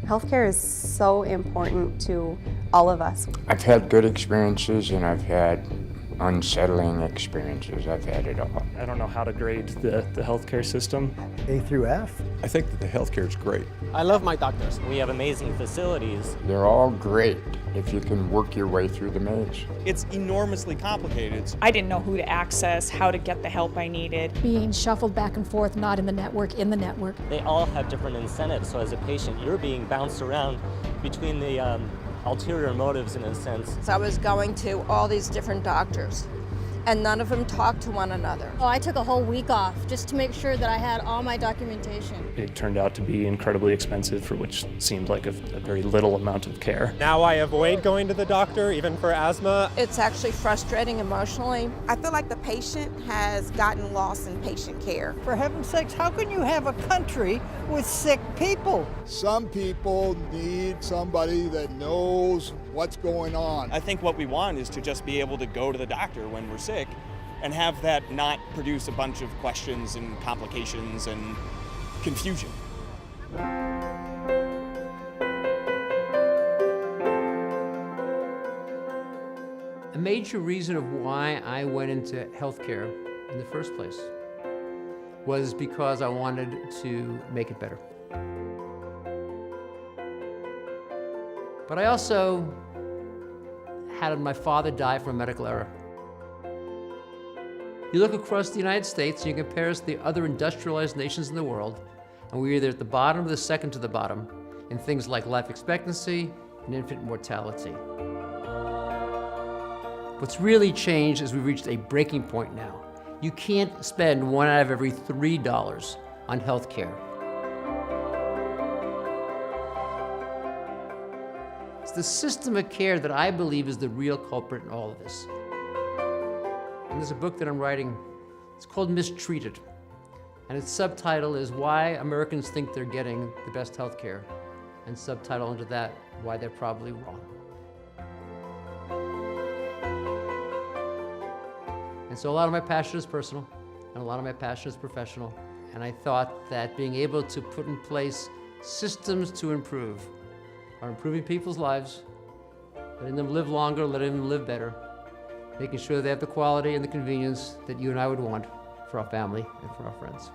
Healthcare is so important to all of us. I've had good experiences and I've had unsettling experiences. I've had it all. I don't know how to grade the healthcare system. A through F. I think that the healthcare is great. I love my doctors. We have amazing facilities. They're all great if you can work your way through the maze. It's enormously complicated. I didn't know who to access, how to get the help I needed. Being shuffled back and forth, not in the network, in the network. They all have different incentives, so as a patient, you're being bounced around between the ulterior motives in a sense. So I was going to all these different doctors, and none of them talked to one another. Oh, I took a whole week off just to make sure that I had all my documentation. It turned out to be incredibly expensive, for which seemed like a very little amount of care. Now I avoid going to the doctor, even for asthma. It's actually frustrating emotionally. I feel like the patient has gotten lost in patient care. For heaven's sakes, how can you have a country with sick people? Some people need somebody that knows what's going on. I think what we want is to just be able to go to the doctor when we're sick and have that not produce a bunch of questions and complications and confusion. A major reason of why I went into healthcare in the first place was because I wanted to make it better. But I also had my father die from a medical error. You look across the United States and you compare us to the other industrialized nations in the world, and we're either at the bottom or the second to the bottom in things like life expectancy and infant mortality. What's really changed is we've reached a breaking point now. You can't spend $1 out of every $3 on health care. It's the system of care that I believe is the real culprit in all of this. And there's a book that I'm writing, it's called Mistreated. And its subtitle is Why Americans Think They're Getting the Best Health Care. And subtitle under that, Why They're Probably Wrong. And so a lot of my passion is personal, and a lot of my passion is professional. And I thought that being able to put in place systems to improve are improving people's lives, letting them live longer, letting them live better, making sure they have the quality and the convenience that you and I would want for our family and for our friends.